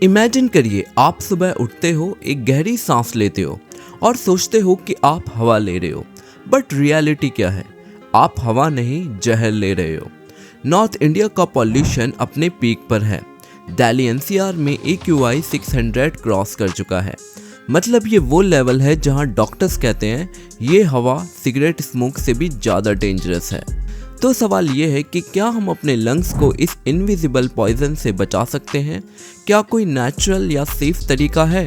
Imagine करिए आप सुबह उठते हो, एक गहरी सांस लेते हो और सोचते हो कि आप हवा ले रहे हो। बट रियलिटी क्या है? आप हवा नहीं, जहर ले रहे हो। नॉर्थ इंडिया का पॉल्यूशन अपने पीक पर है। दिल्ली एनसीआर में AQI 600 क्रॉस कर चुका है। मतलब ये वो लेवल है जहां डॉक्टर्स कहते हैं ये हवा सिगरेट स्मोक से भी ज़्यादा डेंजरस है। तो सवाल ये है कि क्या हम अपने लंग्स को इस इनविजिबल पॉइजन से बचा सकते हैं? क्या कोई नेचुरल या सेफ तरीका है?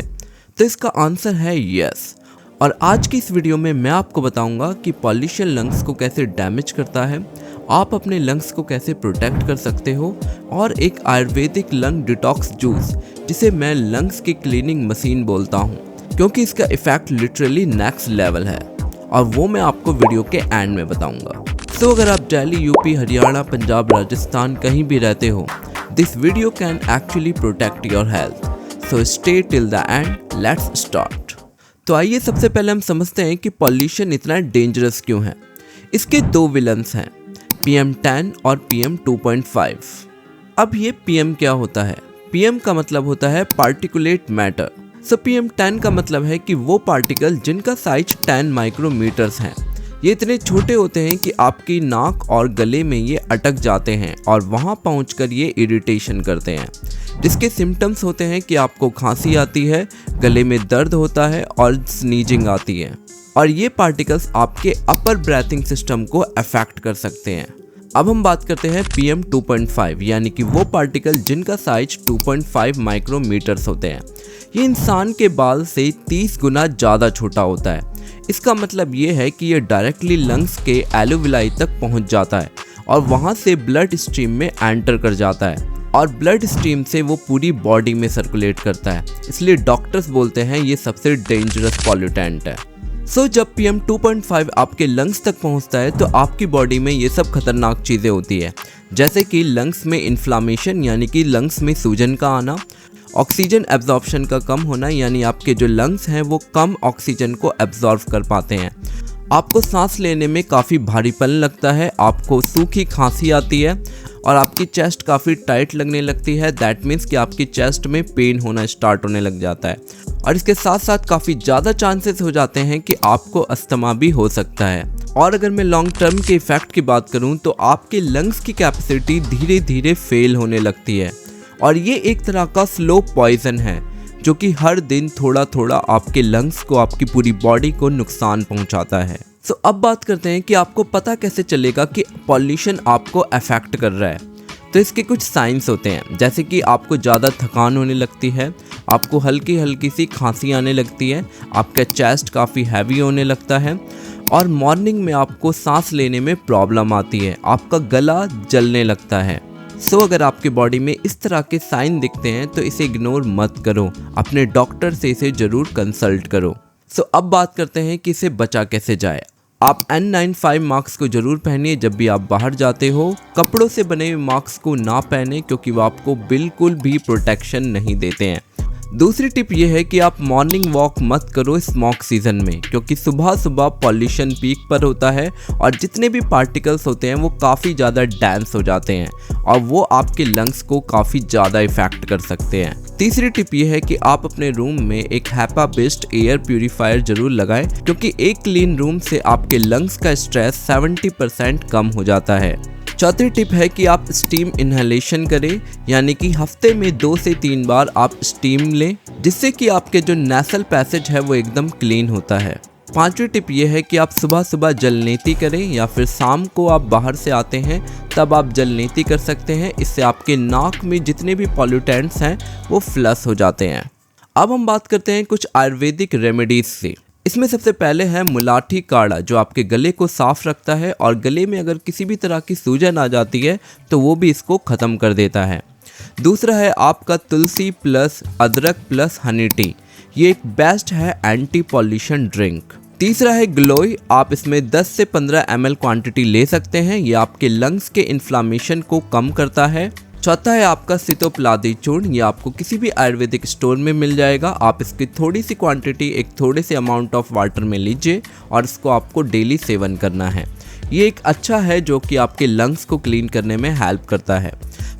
तो इसका आंसर है यस। और आज की इस वीडियो में मैं आपको बताऊंगा कि पॉल्यूशन लंग्स को कैसे डैमेज करता है, आप अपने लंग्स को कैसे प्रोटेक्ट कर सकते हो, और एक आयुर्वेदिक लंग डिटॉक्स जूस जिसे मैं लंग्स की क्लीनिंग मशीन बोलता हूँ, क्योंकि इसका इफेक्ट लिटरली नेक्स्ट लेवल है और वो मैं आपको वीडियो के एंड में बताऊंगा। तो अगर आप दिल्ली, यूपी, हरियाणा, पंजाब, राजस्थान कहीं भी रहते हो, this video can actually protect your health. So stay till the end, let's start. तो आइए सबसे पहले हम समझते हैं कि पॉल्यूशन इतना डेंजरस क्यों है। इसके दो विलन्स हैं, PM10 और PM 2.5। अब ये PM क्या होता है? PM का मतलब होता है पार्टिकुलेट मैटर। सो PM10 का मतलब है कि वो पार्टिकल जिनका साइज 10 माइक्रोमीटर्स हैं। ये इतने छोटे होते हैं कि आपकी नाक और गले में ये अटक जाते हैं और वहाँ पहुँचकर ये इरिटेशन करते हैं, जिसके सिम्टम्स होते हैं कि आपको खांसी आती है, गले में दर्द होता है और स्नीजिंग आती है। और ये पार्टिकल्स आपके अपर ब्रीथिंग सिस्टम को अफेक्ट कर सकते हैं। अब हम बात करते हैं PM 2.5, यानी कि वो पार्टिकल जिनका साइज 2.5 माइक्रोमीटर्स होते हैं। ये इंसान के बाल से 30 गुना ज़्यादा छोटा होता है। इसका मतलब ये है कि ये डायरेक्टली लंग्स के एल्वियोलाई तक पहुंच जाता है और वहां से ब्लड स्ट्रीम में एंटर कर जाता है और ब्लड स्ट्रीम से वो पूरी बॉडी में सर्कुलेट करता है। इसलिए डॉक्टर्स बोलते हैं ये सबसे डेंजरस पॉल्यूटेंट है। सो जब PM 2.5 आपके लंग्स तक पहुंचता है तो आपकी बॉडी में ये सब खतरनाक चीज़ें होती है, जैसे कि लंग्स में इन्फ्लामेशन यानी कि लंग्स में सूजन का आना, ऑक्सीजन एब्जॉर्प्शन का कम होना यानी आपके जो लंग्स हैं वो कम ऑक्सीजन को एब्जॉर्ब कर पाते हैं, आपको सांस लेने में काफ़ी भारीपन लगता है, आपको सूखी खांसी आती है और आपकी चेस्ट काफ़ी टाइट लगने लगती है। दैट मीन्स कि आपकी चेस्ट में पेन होना स्टार्ट होने लग जाता है। और इसके साथ साथ काफ़ी ज़्यादा चांसेस हो जाते हैं कि आपको अस्थमा भी हो सकता है। और अगर मैं लॉन्ग टर्म के इफेक्ट की बात करूँ तो आपके लंग्स की कैपेसिटी धीरे धीरे फेल होने लगती है और ये एक तरह का स्लो पॉइजन है जो कि हर दिन थोड़ा थोड़ा आपके लंग्स को, आपकी पूरी बॉडी को नुकसान पहुंचाता है। सो अब बात करते हैं कि आपको पता कैसे चलेगा कि पॉल्यूशन आपको अफेक्ट कर रहा है। तो इसके कुछ साइंस होते हैं, जैसे कि आपको ज़्यादा थकान होने लगती है, आपको हल्की हल्की सी खांसी आने लगती है, आपका चेस्ट काफ़ी हैवी होने लगता है और मॉर्निंग में आपको सांस लेने में प्रॉब्लम आती है, आपका गला जलने लगता है। सो अगर आपके बॉडी में इस तरह के साइन दिखते हैं तो इसे इग्नोर मत करो, अपने डॉक्टर से इसे ज़रूर कंसल्ट करो। सो अब बात करते हैं कि इसे बचा कैसे जाए। आप N95 मास्क को जरूर पहनिए जब भी आप बाहर जाते हो। कपड़ों से बने हुए मास्क को ना पहने क्योंकि वो आपको बिल्कुल भी प्रोटेक्शन नहीं देते हैं। दूसरी टिप ये है कि आप मॉर्निंग वॉक मत करो स्मॉग सीजन में, क्योंकि सुबह सुबह पॉल्यूशन पीक पर होता है और जितने भी पार्टिकल्स होते हैं वो काफ़ी ज़्यादा डेंस हो जाते हैं और वो आपके लंग्स को काफ़ी ज़्यादा इफेक्ट कर सकते हैं। तीसरी टिप ये है कि आप अपने रूम में एक HEPA बेस्ड एयर प्यूरीफायर जरूर लगाएं, क्योंकि एक क्लीन रूम से आपके लंग्स का स्ट्रेस 70% कम हो जाता है। चौथी टिप है कि आप स्टीम इनहेलेशन करें, यानी कि हफ्ते में 2 से 3 बार आप स्टीम लें, जिससे कि आपके जो नेसल पैसेज है वो एकदम क्लीन होता है। पांचवी टिप ये है कि आप सुबह सुबह जलनेती करें या फिर शाम को आप बाहर से आते हैं तब आप जलनेती कर सकते हैं। इससे आपके नाक में जितने भी पॉल्यूटेंट्स हैं वो फ्लश हो जाते हैं। अब हम बात करते हैं कुछ आयुर्वेदिक रेमेडीज से। इसमें सबसे पहले है मुलाठी काढ़ा, जो आपके गले को साफ रखता है और गले में अगर किसी भी तरह की सूजन आ जाती है तो वो भी इसको ख़त्म कर देता है। दूसरा है आपका तुलसी प्लस अदरक प्लस हनी टी, ये एक बेस्ट है एंटी पॉल्यूशन ड्रिंक। तीसरा है ग्लोई, आप इसमें 10 से 15 ml क्वांटिटी ले सकते हैं, ये आपके लंग्स के इन्फ्लामेशन को कम करता है। चौथा है आपका सितोप्लादी चूर्ण, ये आपको किसी भी आयुर्वेदिक स्टोर में मिल जाएगा। आप इसकी थोड़ी सी क्वांटिटी एक थोड़े से अमाउंट ऑफ वाटर में लीजिए और इसको आपको डेली सेवन करना है। ये एक अच्छा है जो कि आपके लंग्स को क्लीन करने में हेल्प करता है।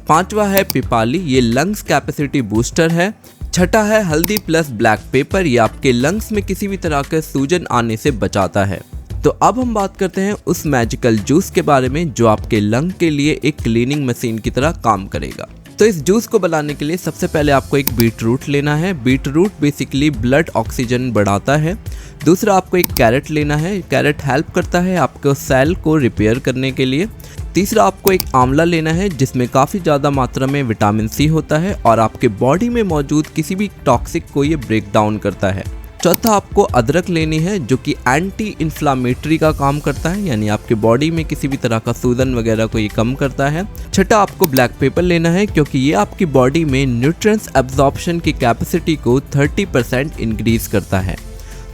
पांचवा है पिपाली, ये लंग्स कैपेसिटी बूस्टर है। छठा है हल्दी प्लस ब्लैक पेपर, ये आपके लंग्स में किसी भी तरह के सूजन आने से बचाता है। तो अब हम बात करते हैं उस मैजिकल जूस के बारे में जो आपके लंग के लिए एक क्लीनिंग मशीन की तरह काम करेगा। तो इस जूस को बनाने के लिए सबसे पहले आपको एक बीट रूट लेना है। Beetroot basically blood oxygen बढ़ाता है। दूसरा आपको एक कैरेट लेना है। कैरेट हेल्प करता है आपको सेल को रिपेयर करने के लिए। तीसरा आपको एक आंवला लेना है जिसमें काफ़ी ज़्यादा मात्रा में विटामिन सी होता है और आपके बॉडी में मौजूद किसी भी टॉक्सिक को ये ब्रेक डाउन करता है। चौथा आपको अदरक लेनी है जो कि एंटी इन्फ्लामेटरी का काम करता है, यानी आपके बॉडी में किसी भी तरह का सूजन वगैरह को ये कम करता है। छठा आपको ब्लैक पेपर लेना है क्योंकि ये आपकी बॉडी में न्यूट्रिएंट्स एब्जॉर्प्शन की कैपेसिटी को 30% इंक्रीज करता है।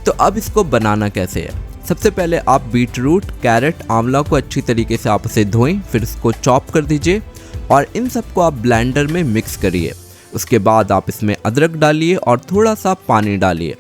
तो अब इसको बनाना कैसे है? सबसे पहले आप बीट रूट, कैरेट, आंवला को अच्छी तरीके से आप उसे धोएं, फिर इसको चॉप कर दीजिए और इन सबको आप ब्लेंडर में मिक्स करिए। उसके बाद आप इसमें अदरक डालिए और थोड़ा सा पानी डालिए।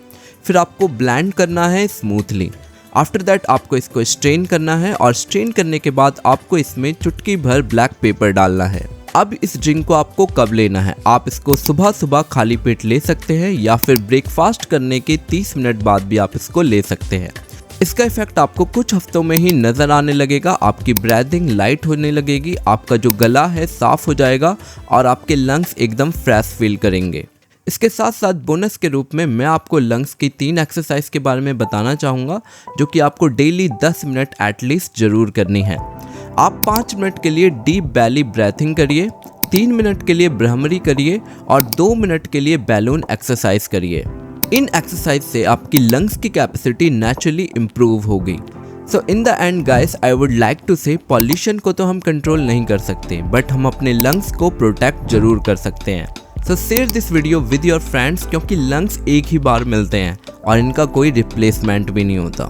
फिर आपको ब्लेंड करना है स्मूथली। आफ्टर दैट आपको इसको स्ट्रेन करना है और स्ट्रेन करने के बाद आपको इसमें चुटकी भर ब्लैक पेपर डालना है। अब इस ड्रिंक को आपको कब लेना है? आप इसको सुबह सुबह खाली पेट ले सकते हैं या फिर ब्रेकफास्ट करने के 30 मिनट बाद भी आप इसको ले सकते हैं। इसका इफेक्ट आपको कुछ हफ्तों में ही नज़र आने लगेगा। आपकी ब्रीदिंग लाइट होने लगेगी, आपका जो गला है साफ हो जाएगा और आपके लंग्स एकदम फ्रेश फील करेंगे। इसके साथ साथ बोनस के रूप में मैं आपको लंग्स की 3 एक्सरसाइज के बारे में बताना चाहूँगा जो कि आपको डेली 10 मिनट एटलीस्ट ज़रूर करनी है। आप 5 मिनट के लिए डीप बैली ब्रेथिंग करिए, 3 मिनट के लिए भ्रामरी करिए और 2 मिनट के लिए बैलून एक्सरसाइज करिए। इन एक्सरसाइज से आपकी लंग्स की कैपेसिटी नेचुरली इम्प्रूव होगी। So in the end guys, I would like to say pollution को तो हम कंट्रोल नहीं कर सकते बट हम अपने लंग्स को प्रोटेक्ट जरूर कर सकते हैं। सो share this video with your friends क्योंकि लंग्स एक ही बार मिलते हैं और इनका कोई रिप्लेसमेंट भी नहीं होता।